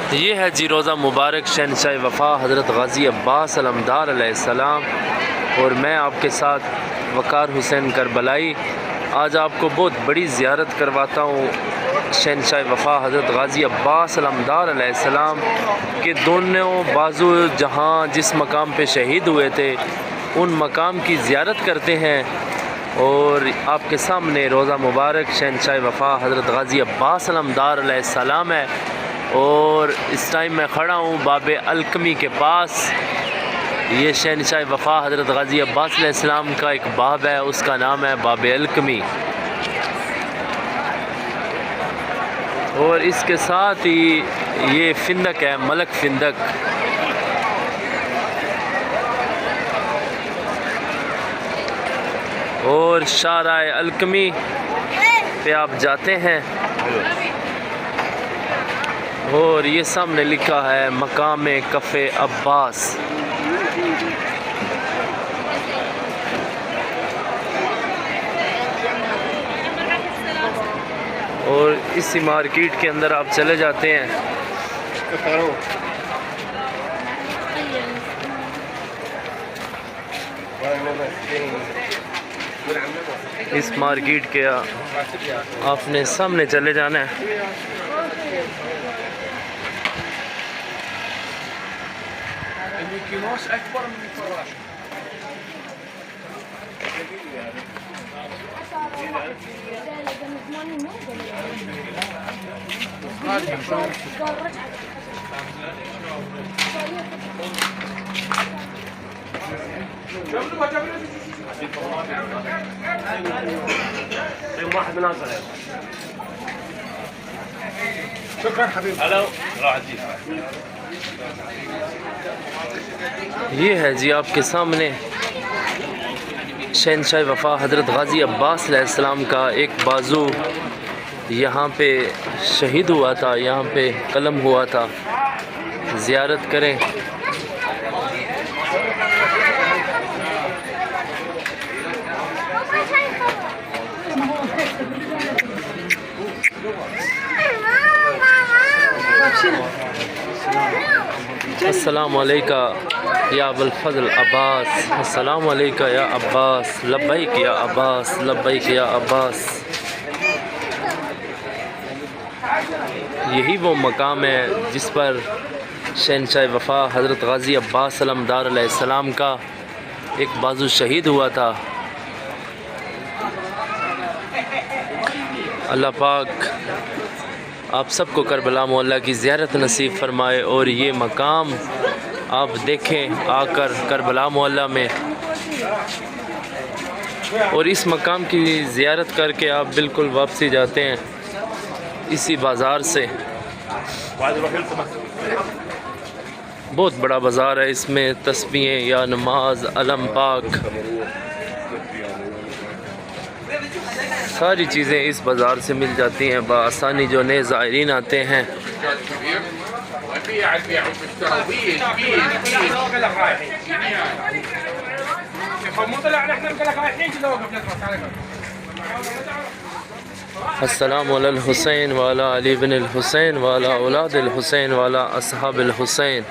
ये है जी रोज़ा मुबारक शहंशाह वफ़ा हज़रत गाज़ी अब्बास अलमदार अलैहिस्सलाम और मैं आपके साथ वक़ार हुसैन करबलाई। आज आपको बहुत बड़ी ज़ियारत करवाता हूँ शहंशाह वफ़ा हज़रत गाज़ी अब्बास अलमदार अलैहिस्सलाम के दोनों बाजू जहाँ जिस मकाम पे शहीद हुए थे उन मकाम की ज़ियारत करते हैं। और आपके सामने रोज़ा मुबारक शहंशाह वफ़ा हज़रत गाज़ी अब्बास अलमदार अलैहिस्सलाम है और इस टाइम मैं खड़ा हूँ बाब अलकमी के पास। ये शहंशाह वफ़ा हज़रत गाज़ी अब्बास अलैहिस्सलाम का एक बाब है, उसका नाम है बाब अलकमी। और इसके साथ ही ये फिंदक है, मलक फिंदक। और शाराए अलकमी पे आप जाते हैं और ये सामने लिखा है मकाम कफ़े अब्बास। और इसी मार्केट के अंदर आप चले जाते हैं। इस मार्केट के आपने सामने चले जाना है। ये है जी आपके सामने शहंशाह वफ़ा हज़रत गाज़ी अब्बास अलैहिस्सलाम का एक बाजू यहाँ पे शहीद हुआ था, यहाँ पे कलम हुआ था। ज़ियारत करें। अस्सलामु अलैका या अबुल फज़ल अब्बास, अस्सलामु अलैका या अब्बास, लब्बैक या अब्बास, लब्बैक या अब्बास। यही वो मकाम है जिस पर शहंशाह वफ़ा हज़रत गाज़ी अब्बास अलमदार अलैहिस्सलाम का एक बाजू शहीद हुआ था। अल्लाह पाक आप सबको करबला मोहल्ला की ज़ियारत नसीब फ़रमाए और ये मकाम आप देखें आकर करबला मोहल्ला में। और इस मकाम की ज़ियारत करके आप बिल्कुल वापसी जाते हैं इसी बाज़ार से। बहुत बड़ा बाज़ार है, इसमें तस्बीहें या नमाज अलम पाक सारी चीज़ें इस बाज़ार से मिल जाती हैं बआसानी जो नए ज़ायरीन आते हैं। अस्सलामु अलल हुसैन वाला अली बिन हुसैन वाला औलाद हुसैन वाला असहाब हुसैन।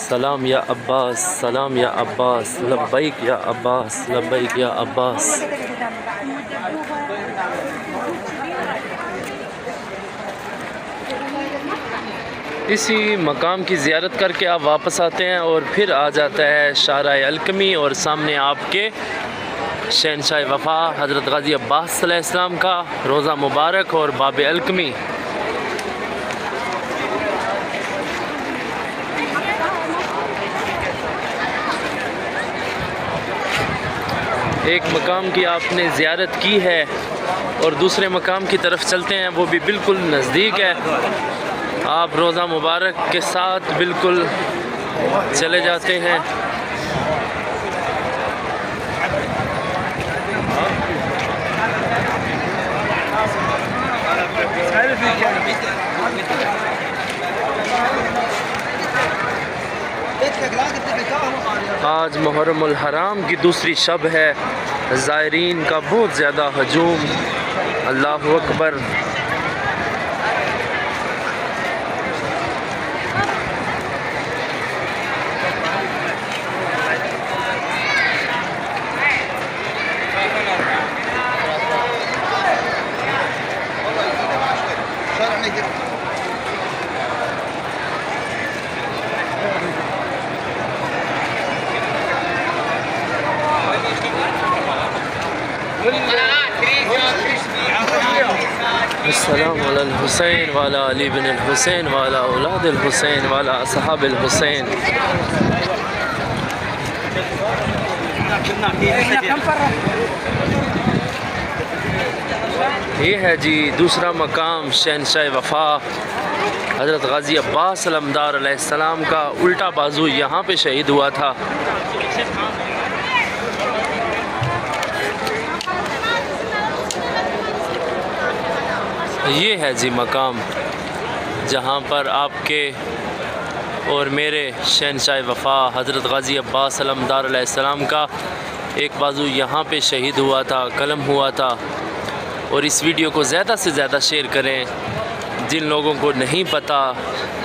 सलाम या अब्बास, सलाम या अब्बास, लब्बैक या अब्बास, लब्बैक या अब्बास। इसी मकाम की ज़ियारत करके आप वापस आते हैं और फिर आ जाता है शाराए अलकमी और सामने आपके शहंशाह वफ़ा हज़रत गाज़ी अब्बास अलैहिस्सलाम का रोज़ा मुबारक और बाब अलकमी। एक मकाम की आपने ज़ियारत की है और दूसरे मकाम की तरफ चलते हैं, वो भी बिल्कुल नज़दीक है। आप रोज़ा मुबारक के साथ बिल्कुल चले जाते हैं। आज मुहर्रमुल हराम की दूसरी शब है ज़ायरीन का बहुत ज़्यादा हजूम। अल्लाहु अकबर। अस्सलाम अलल हुसैन वाला अली बिन अल हुसैन वाला औलाद अल हुसैन वाला असहाब अल हुसैन। ये है जी दूसरा मकाम शहनशाह वफ़ा हज़रत गाज़ी अब्बास अलमदार अलैहिस्सलाम का। उल्टा बाजू यहाँ पे शहीद हुआ था। ये है जी मकाम जहाँ पर आपके और मेरे शहनशाह वफ़ा हज़रत गाज़ी अब्बास अलमदार अलैहिस्सलाम का एक बाजू यहाँ पे शहीद हुआ था, कलम हुआ था। और इस वीडियो को ज़्यादा से ज़्यादा शेयर करें। जिन लोगों को नहीं पता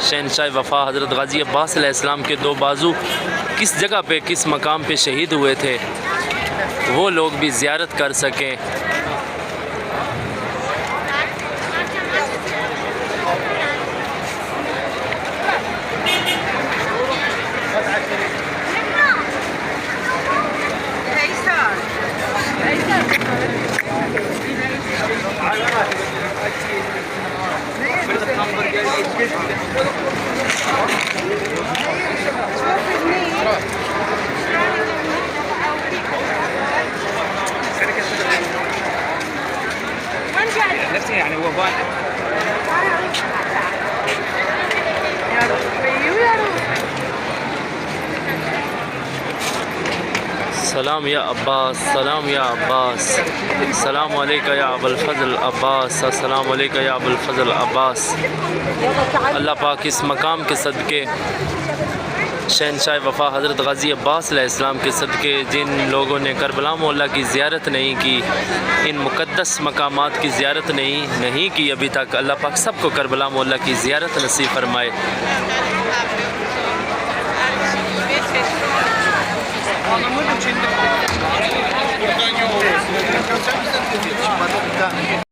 शहनशाह वफ़ा हज़रत गाज़ी अब्बास अलैहिस्सलाम के दो बाजू किस जगह पे किस मकाम पे शहीद हुए थे, वो लोग भी ज़ियारत कर सकें। نفسي يعني هو بان सलाम या अब्बास, सलाम या अब्बास, सलाम अलैका या अबुल फज़ल अब्बास, सलाम अलैका या अबुल फज़ल अब्बास। अल्लाह पाक इस मकाम के सदक़े शहनशाह वफ़ा हज़रत गाज़ी अब्बास अलैहिस्सलाम के सदक़े जिन लोगों ने करबला मौला की ज़ियारत नहीं की, इन मुक़द्दस मकामात की ज़ियारत नहीं की अभी तक, अल्लाह पाक सबको करबला मौला की ज़ियारत नसीब फरमाए।